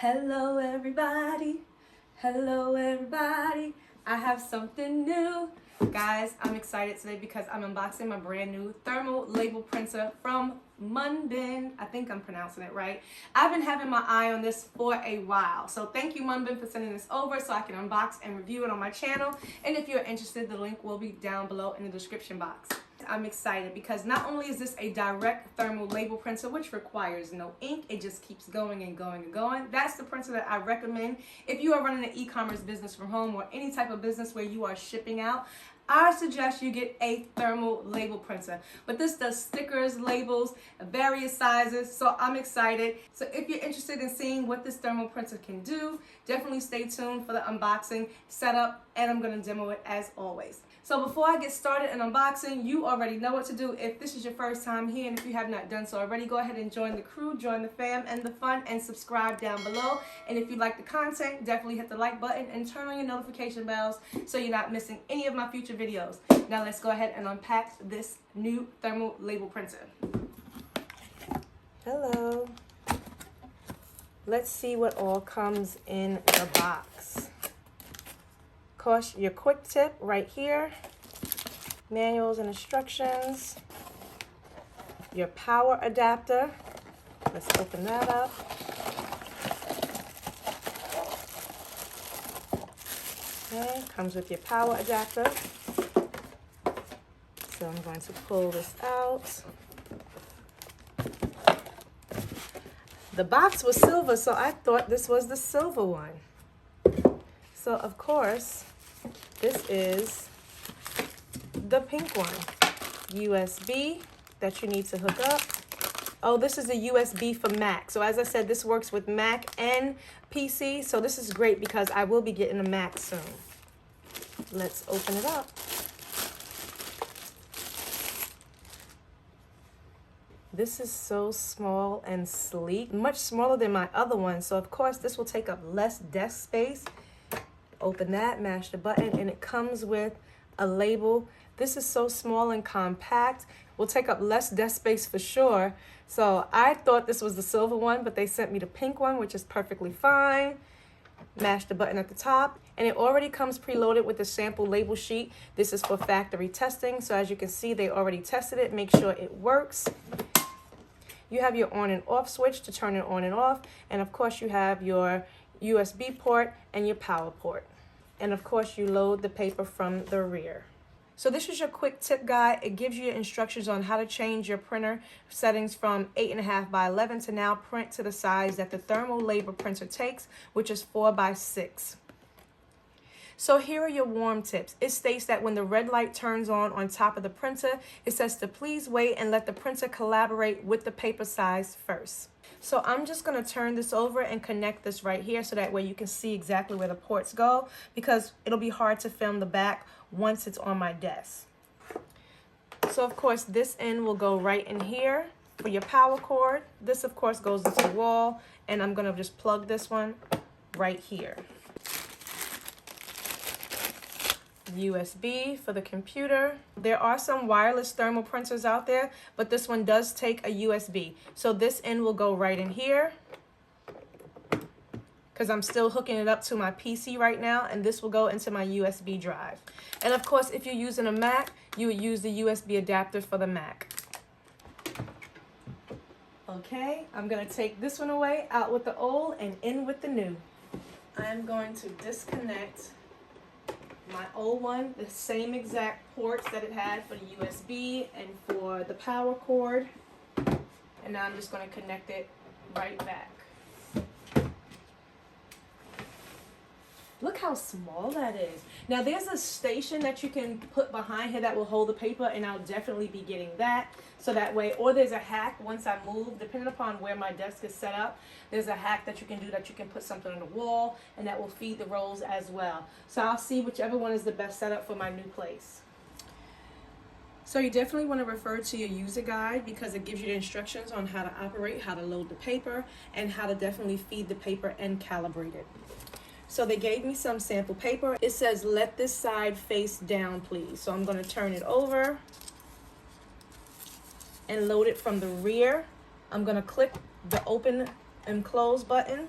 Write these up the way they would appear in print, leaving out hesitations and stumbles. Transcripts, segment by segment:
Hello everybody, hello everybody, I have something new. Guys, I'm excited today because I'm unboxing my brand new thermal label printer from Munbyn. I think I'm pronouncing it right. I've been having my eye on this for a while. So thank you Munbyn for sending this over so I can unbox and review it on my channel. And if you're interested, the link will be down below in the description box. I'm excited because not only is this a direct thermal label printer, which requires no ink, it just keeps going and going and going. That's the printer that I recommend if you are running an e-commerce business from home or any type of business where you are shipping out. I suggest you get a thermal label printer. But this does stickers, labels, various sizes, so I'm excited. So if you're interested in seeing what this thermal printer can do, definitely stay tuned for the unboxing, setup, and I'm going to demo it as always. So before I get started in unboxing, you already know what to do. If this is your first time here and if you have not done so already, go ahead and join the crew, join the fam and the fun, and subscribe down below. And if you like the content, definitely hit the like button and turn on your notification bells so you're not missing any of my future videos. Now let's go ahead and unpack this new thermal label printer. Hello. Let's see what all comes in the box. Of course, your quick tip right here, manuals and instructions, your power adapter. Let's open that up. Okay, comes with your power adapter. So I'm going to pull this out. The box was silver, so I thought this was the silver one. So of course, this is the pink one. USB that you need to hook up. Oh, this is a USB for Mac. So as I said, this works with Mac and PC. So this is great because I will be getting a Mac soon. Let's open it up. This is so small and sleek, much smaller than my other one. So of course, this will take up less desk space. Open that, mash the button, and it comes with a label. This is so small and compact, will take up less desk space for sure. So I thought this was the silver one, but they sent me the pink one, which is perfectly fine. Mash the button at the top, and it already comes preloaded with a sample label sheet. This is for factory testing, so as you can see, they already tested it. Make sure it works. You have your on and off switch to turn it on and off, and of course you have your USB port and your power port. And of course you load the paper from the rear. So this is your quick tip guide. It gives you instructions on how to change your printer settings from 8.5 by 11 to now print to the size that the thermal label printer takes, which is 4 by 6. So here are your warm tips. It states that when the red light turns on top of the printer, it says to please wait and let the printer collaborate with the paper size first. So I'm just going to turn this over and connect this right here so that way you can see exactly where the ports go, because it'll be hard to film the back once it's on my desk. So of course this end will go right in here for your power cord. This of course goes into the wall, and I'm going to just plug this one right here. USB for the computer. There are some wireless thermal printers out there, but this one does take a USB. So this end will go right in here because I'm still hooking it up to my PC right now, and this will go into my USB drive. And of course, if you're using a Mac, you would use the USB adapter for the Mac. Okay, I'm gonna take this one away, out with the old and in with the new. I'm going to disconnect my old one, the same exact ports that it had for the USB and for the power cord. And now I'm just going to connect it right back. Look how small that is. Now there's a station that you can put behind here that will hold the paper, and I'll definitely be getting that. So that way, or there's a hack once I move, depending upon where my desk is set up, there's a hack that you can do that you can put something on the wall, and that will feed the rolls as well. So I'll see whichever one is the best setup for my new place. So you definitely want to refer to your user guide because it gives you the instructions on how to operate, how to load the paper, and how to definitely feed the paper and calibrate it. So they gave me some sample paper. It says, let this side face down, please. So I'm going to turn it over and load it from the rear. I'm going to click the open and close button.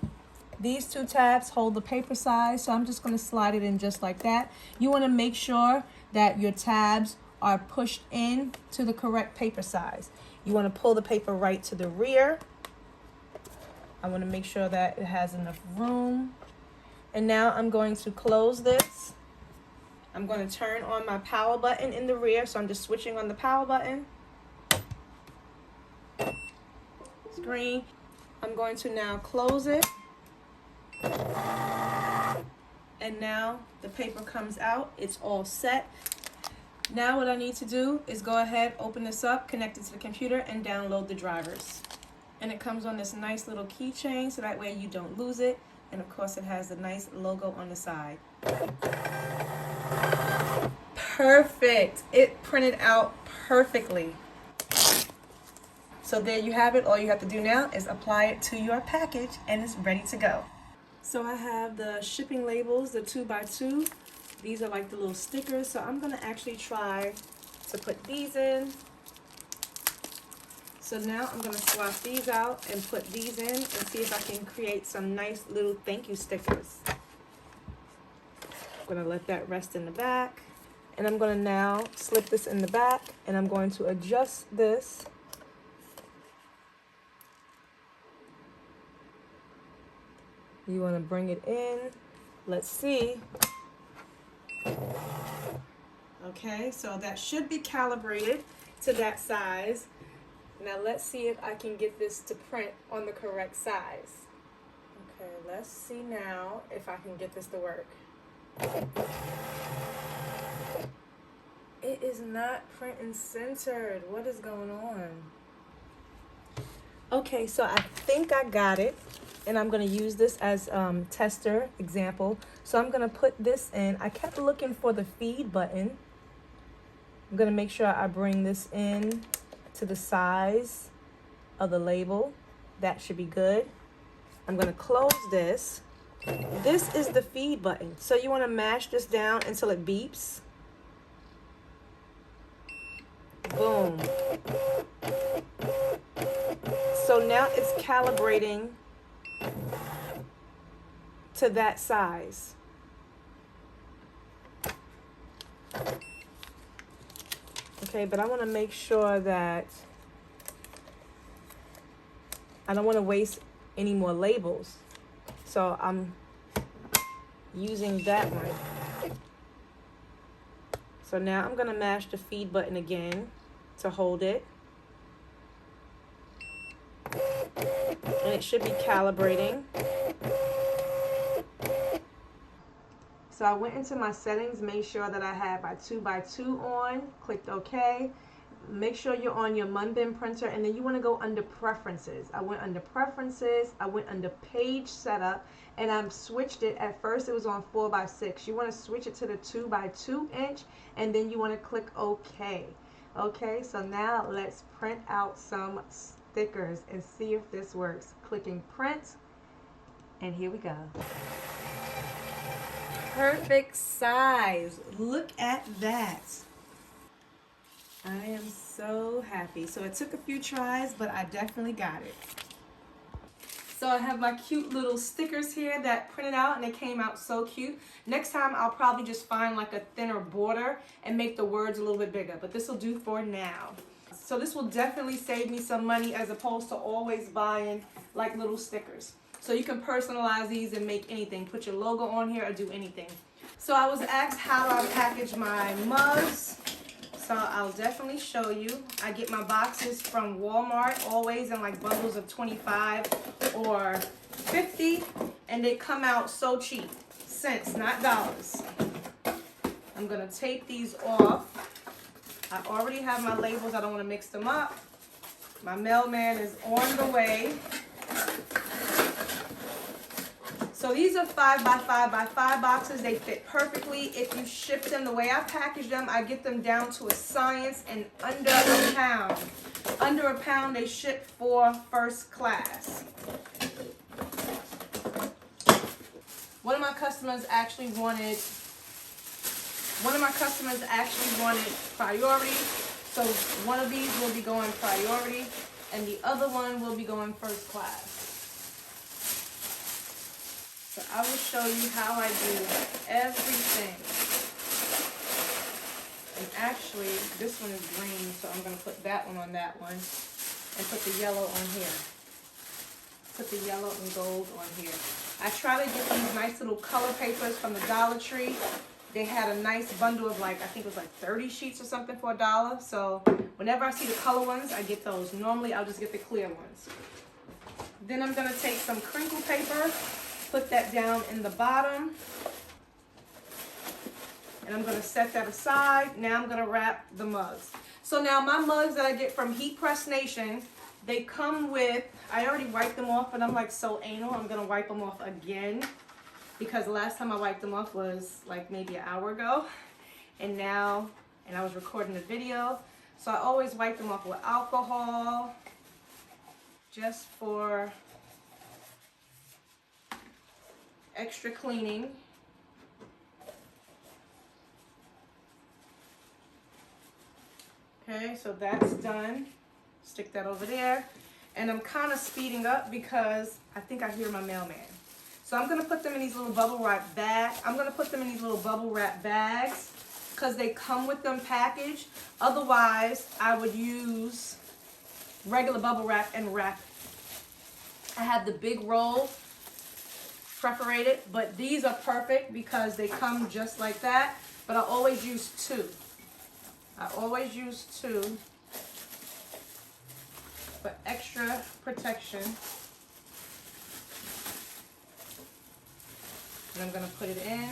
These two tabs hold the paper size, so I'm just going to slide it in just like that. You want to make sure that your tabs are pushed in to the correct paper size. You want to pull the paper right to the rear. I want to make sure that it has enough room. And now I'm going to close this. I'm going to turn on my power button in the rear, so I'm just switching on the power button. Screen. I'm going to now close it. And now the paper comes out. It's all set. Now what I need to do is go ahead, open this up, connect it to the computer, and download the drivers. And it comes on this nice little keychain, so that way you don't lose it. And of course it has a nice logo on the side. Perfect. It printed out perfectly. So there you have it. All you have to do now is apply it to your package and it's ready to go. So I have the shipping labels, the 2x2. These are like the little stickers. So I'm going to actually try to put these in. So now I'm going to swap these out and put these in and see if I can create some nice little thank you stickers. I'm going to let that rest in the back. And I'm going to now slip this in the back and I'm going to adjust this. You want to bring it in. Let's see. Okay, so that should be calibrated to that size. Now let's see if I can get this to print on the correct size. Okay, let's see now if I can get this to work. It is not printing centered. What is going on? Okay, so I think I got it. And I'm going to use this as tester example. So I'm going to put this in. I kept looking for the feed button. I'm going to make sure I bring this in to the size of the label. That should be good. I'm going to close this. This is the feed button. So you want to mash this down until it beeps. Boom. So now it's calibrating to that size. Okay, but I want to make sure that I don't want to waste any more labels. So I'm using that one. So now I'm going to mash the feed button again to hold it. And it should be calibrating. So I went into my settings, made sure that I had my 2x2 on, clicked OK. Make sure you're on your Munbyn printer, and then you want to go under Preferences. I went under Preferences, I went under Page Setup, and I've switched it. At first it was on 4x6. You want to switch it to the 2x2 inch, and then you want to click OK. Okay, so now let's print out some stickers and see if this works. Clicking Print, and here we go. Perfect size. Look at that. I am so happy. So it took a few tries, but I definitely got it. So I have my cute little stickers here that printed out, and they came out so cute. Next time I'll probably just find like a thinner border and make the words a little bit bigger, but this will do for now. So this will definitely save me some money as opposed to always buying like little stickers. So you can personalize these and make anything. Put your logo on here or do anything. So I was asked how I package my mugs. So I'll definitely show you. I get my boxes from Walmart, always in like bundles of 25 or 50. And they come out so cheap. Cents, not dollars. I'm going to take these off. I already have my labels. I don't want to mix them up. My mailman is on the way. So these are 5x5x5 boxes. They fit perfectly. If you ship them the way I package them, I get them down to a science and under a pound. Under a pound they ship for first class. One of my customers actually wanted priority. So one of these will be going priority and the other one will be going first class. So I will show you how I do everything. And actually, this one is green, so I'm going to put that one on that one. And put the yellow on here. Put the yellow and gold on here. I try to get these nice little color papers from the Dollar Tree. They had a nice bundle of like, I think it was like 30 sheets or something for $1. So whenever I see the color ones, I get those. Normally, I'll just get the clear ones. Then I'm going to take some crinkle paper, put that down in the bottom. And I'm going to set that aside. Now I'm going to wrap the mugs. So now my mugs that I get from Heat Press Nation, they come with, I already wiped them off, but I'm like so anal, I'm going to wipe them off again. Because the last time I wiped them off was like maybe an hour ago. And I was recording the video. So I always wipe them off with alcohol. Just for extra cleaning. Okay, so that's done. Stick that over there. And I'm kind of speeding up because I think I hear my mailman. So I'm going to put them in these little bubble wrap bags. Because they come with them packaged. Otherwise, I would use regular bubble wrap and wrap it. I have the big roll perforated, but these are perfect because they come just like that. But I always use two. For extra protection. And I'm going to put it in.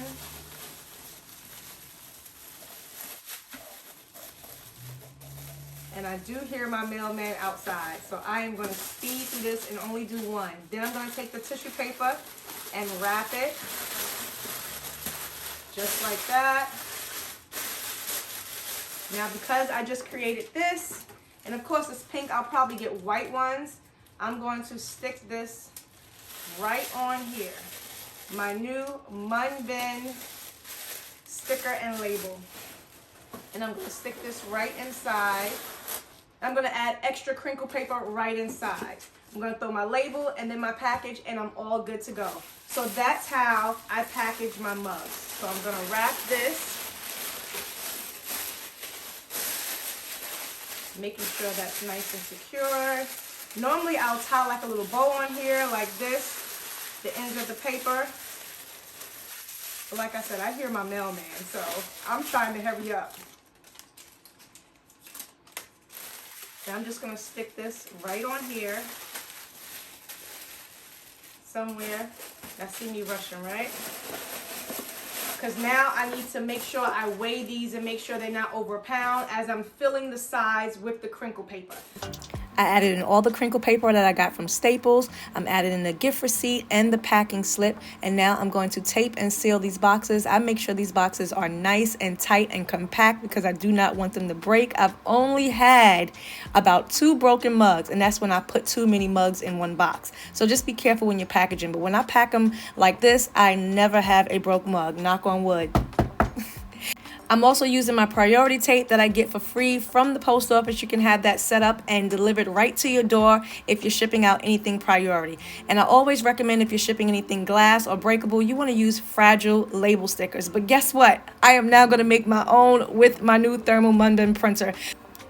And I do hear my mailman outside, so I am going to speed through this and only do one. Then I'm going to take the tissue paper and wrap it just like that. Now, because I just created this, and of course it's pink, I'll probably get white ones. I'm going to stick this right on here. My new Munbyn sticker and label. And I'm going to stick this right inside. I'm going to add extra crinkle paper right inside. I'm going to throw my label and then my package, and I'm all good to go. So that's how I package my mugs. So I'm going to wrap this. Making sure that's nice and secure. Normally I'll tie like a little bow on here like this, the ends of the paper. But like I said, I hear my mailman, so I'm trying to hurry up. And I'm just going to stick this right on here somewhere. Now see me rushing, right? Because now I need to make sure I weigh these and make sure they're not over a pound as I'm filling the sides with the crinkle paper. I added in all the crinkle paper that I got from Staples. I'm adding in the gift receipt and the packing slip. And now I'm going to tape and seal these boxes. I make sure these boxes are nice and tight and compact because I do not want them to break. I've only had about 2 broken mugs, and that's when I put too many mugs in one box. So just be careful when you're packaging. But when I pack them like this, I never have a broke mug. Knock on wood. I'm also using my priority tape that I get for free from the post office. You can have that set up and delivered right to your door if you're shipping out anything priority. And I always recommend if you're shipping anything glass or breakable, you want to use fragile label stickers. But guess what? I am now going to make my own with my new thermal Munbyn printer.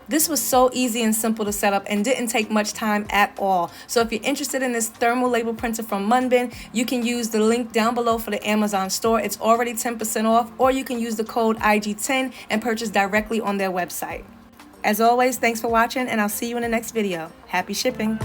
This was so easy and simple to set up and didn't take much time at all. So if you're interested in this thermal label printer from Munbyn, you can use the link down below for the Amazon store. It's already 10% off, or you can use the code IG10 and purchase directly on their website. As always, thanks for watching, and I'll see you in the next video. Happy shipping.